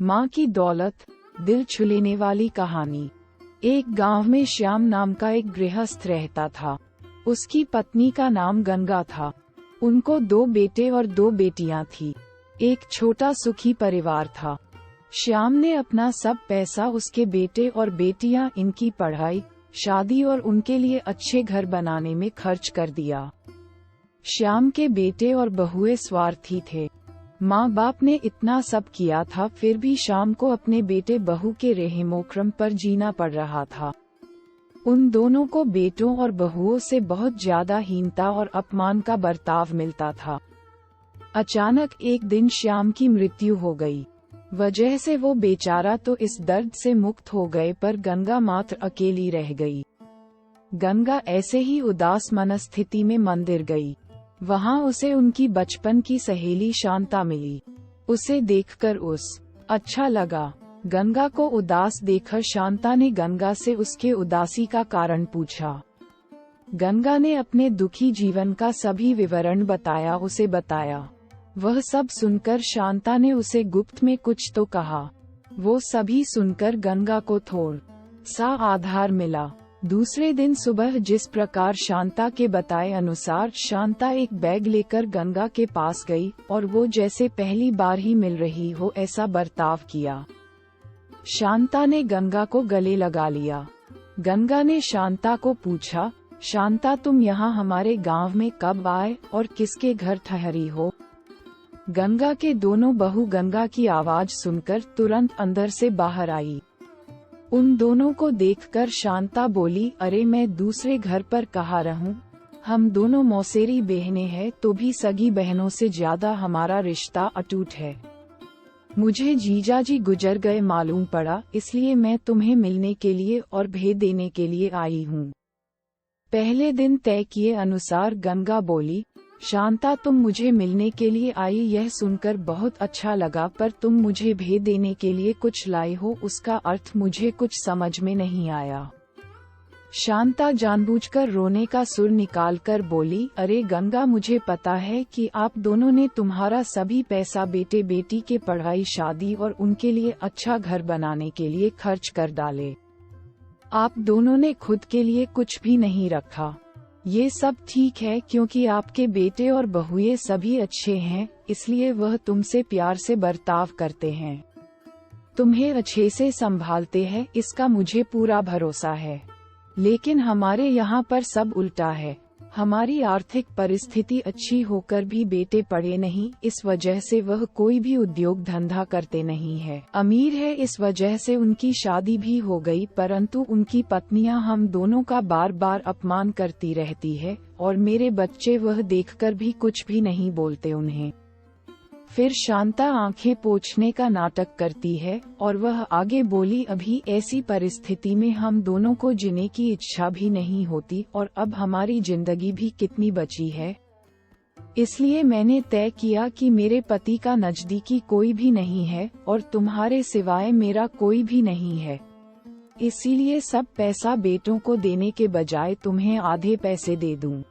माँ की दौलत, दिल छू लेने वाली कहानी। एक गांव में श्याम नाम का एक गृहस्थ रहता था। उसकी पत्नी का नाम गंगा था। उनको 2 बेटे और 2 बेटियां थी। एक छोटा सुखी परिवार था। श्याम ने अपना सब पैसा उसके बेटे और बेटियां इनकी पढ़ाई, शादी और उनके लिए अच्छे घर बनाने में खर्च कर दिया। श्याम के बेटे और बहुएं स्वार्थी थे। माँ बाप ने इतना सब किया था, फिर भी श्याम को अपने बेटे बहू के रहमोकरम पर जीना पड़ रहा था। उन दोनों को बेटों और बहुओं से बहुत ज्यादा हीनता और अपमान का बर्ताव मिलता था। अचानक एक दिन श्याम की मृत्यु हो गई। वजह से वो बेचारा तो इस दर्द से मुक्त हो गए, पर गंगा मात्र अकेली रह गई। गंगा ऐसे ही उदास मनस्थिति में मंदिर गई। वहाँ उसे उनकी बचपन की सहेली शांता मिली। उसे देखकर अच्छा लगा। गंगा को उदास देखकर शांता ने गंगा से उसके उदासी का कारण पूछा। गंगा ने अपने दुखी जीवन का सभी विवरण उसे बताया। वह सब सुनकर शांता ने उसे गुप्त में कुछ तो कहा। वो सभी सुनकर गंगा को थोड़ा सा आधार मिला। दूसरे दिन सुबह जिस प्रकार शांता के बताए अनुसार शांता एक बैग लेकर गंगा के पास गई और वो जैसे पहली बार ही मिल रही हो ऐसा बर्ताव किया। शांता ने गंगा को गले लगा लिया। गंगा ने शांता को पूछा, शांता तुम यहाँ हमारे गांव में कब आए और किसके घर ठहरी हो? गंगा के दोनों बहू गंगा की आवाज सुनकर तुरंत अंदर से बाहर आई। उन दोनों को देखकर शांता बोली, अरे मैं दूसरे घर पर कहाँ रहूं? हम दोनों मौसेरी बहनें हैं, तो भी सगी बहनों से ज्यादा हमारा रिश्ता अटूट है। मुझे जीजाजी गुजर गए मालूम पड़ा, इसलिए मैं तुम्हें मिलने के लिए और भेद देने के लिए आई हूँ। पहले दिन तय किए अनुसार गंगा बोली, शांता तुम मुझे मिलने के लिए आई यह सुनकर बहुत अच्छा लगा, पर तुम मुझे भेद देने के लिए कुछ लाई हो, उसका अर्थ मुझे कुछ समझ में नहीं आया। शांता जानबूझकर रोने का सुर निकालकर बोली, अरे गंगा मुझे पता है कि आप दोनों ने तुम्हारा सभी पैसा बेटे बेटी के पढ़ाई, शादी और उनके लिए अच्छा घर बनाने के लिए खर्च कर डाले। आप दोनों ने खुद के लिए कुछ भी नहीं रखा। ये सब ठीक है क्योंकि आपके बेटे और बहुएं सभी अच्छे हैं, इसलिए वह तुमसे प्यार से बर्ताव करते हैं, तुम्हें अच्छे से संभालते हैं, इसका मुझे पूरा भरोसा है। लेकिन हमारे यहाँ पर सब उल्टा है। हमारी आर्थिक परिस्थिति अच्छी होकर भी बेटे पढ़े नहीं, इस वजह से वह कोई भी उद्योग धंधा करते नहीं है। अमीर है, इस वजह से उनकी शादी भी हो गई, परंतु उनकी पत्नियां हम दोनों का बार बार अपमान करती रहती है और मेरे बच्चे वह देखकर भी कुछ भी नहीं बोलते उन्हें। फिर शांता आंखें पोंछने का नाटक करती है और वह आगे बोली, अभी ऐसी परिस्थिति में हम दोनों को जीने की इच्छा भी नहीं होती और अब हमारी जिंदगी भी कितनी बची है। इसलिए मैंने तय किया कि मेरे पति का नजदीकी कोई भी नहीं है और तुम्हारे सिवाय मेरा कोई भी नहीं है। इसीलिए सब पैसा बेटों को देने के बजाय तुम्हें आधे पैसे दे दूं।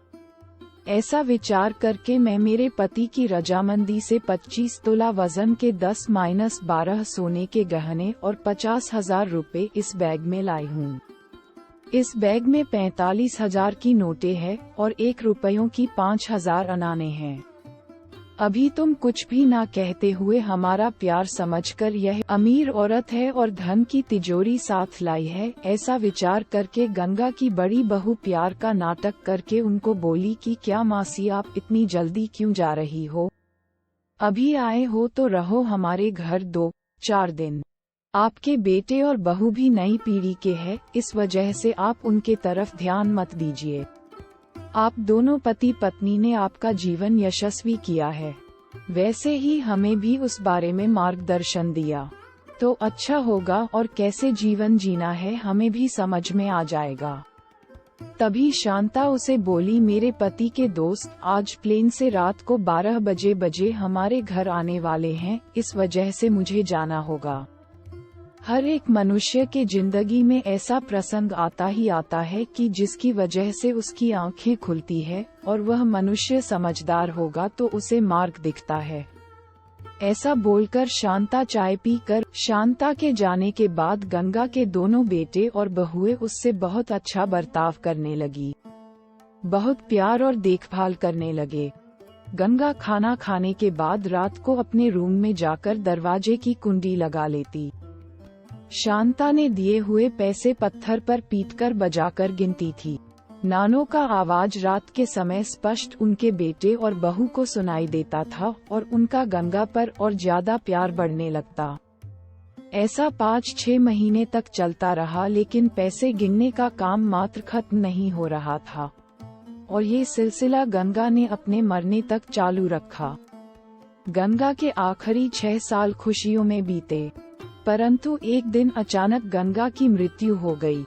ऐसा विचार करके मैं मेरे पति की रजामंदी से 25 तोला वजन के 10-12 सोने के गहने और 50,000 रुपए इस बैग में लाई हूँ। इस बैग में 45,000 की नोटें हैं और 1 रुपयों की 5,000 अनाने हैं। अभी तुम कुछ भी ना कहते हुए हमारा प्यार समझकर यह अमीर औरत है और धन की तिजोरी साथ लाई है। ऐसा विचार करके गंगा की बड़ी बहू प्यार का नाटक करके उनको बोली कि क्या मासी आप इतनी जल्दी क्यों जा रही हो? अभी आए हो तो रहो हमारे घर 2-4 दिन। आपके बेटे और बहू भी नई पीढ़ी के हैं, इस वजह से आप उनके तरफ ध्यान मत दीजिए। आप दोनों पति पत्नी ने आपका जीवन यशस्वी किया है, वैसे ही हमें भी उस बारे में मार्गदर्शन दिया तो अच्छा होगा और कैसे जीवन जीना है हमें भी समझ में आ जाएगा। तभी शांता उसे बोली, मेरे पति के दोस्त आज प्लेन से रात को 12 बजे हमारे घर आने वाले हैं, इस वजह से मुझे जाना होगा। हर एक मनुष्य के जिंदगी में ऐसा प्रसंग आता ही आता है कि जिसकी वजह से उसकी आंखें खुलती है और वह मनुष्य समझदार होगा तो उसे मार्ग दिखता है। ऐसा बोलकर शांता चाय पीकर शांता के जाने के बाद गंगा के दोनों बेटे और बहुएं उससे बहुत अच्छा बर्ताव करने लगी, बहुत प्यार और देखभाल करने लगे। गंगा खाना खाने के बाद रात को अपने रूम में जाकर दरवाजे की कुंडी लगा लेती। शांता ने दिए हुए पैसे पत्थर पर पीटकर बजाकर गिनती थी। नानों का आवाज रात के समय स्पष्ट उनके बेटे और बहू को सुनाई देता था और उनका गंगा पर और ज्यादा प्यार बढ़ने लगता। ऐसा 5-6 महीने तक चलता रहा, लेकिन पैसे गिनने का काम मात्र खत्म नहीं हो रहा था और ये सिलसिला गंगा ने अपने मरने तक चालू रखा। गंगा के आखिरी 6 साल खुशियों में बीते, परंतु एक दिन अचानक गंगा की मृत्यु हो गई।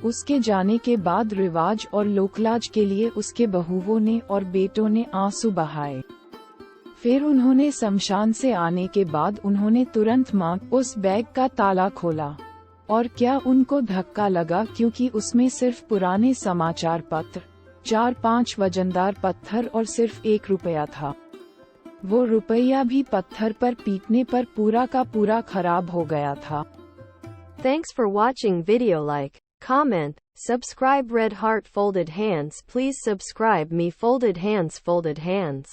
उसके जाने के बाद रिवाज और लोकलाज के लिए उसके बहुओं ने और बेटों ने आंसू बहाए। फिर उन्होंने शमशान से आने के बाद उन्होंने तुरंत उस बैग का ताला खोला और क्या उनको धक्का लगा, क्योंकि उसमें सिर्फ पुराने समाचार पत्र, 4-5 वजनदार पत्थर और सिर्फ 1 रुपया था। वो रुपया भी पत्थर पर पीटने पर पूरा का पूरा खराब हो गया था। Thanks for watching video. Like, comment, subscribe. Red Heart Folded Hands. Please subscribe me. Folded Hands.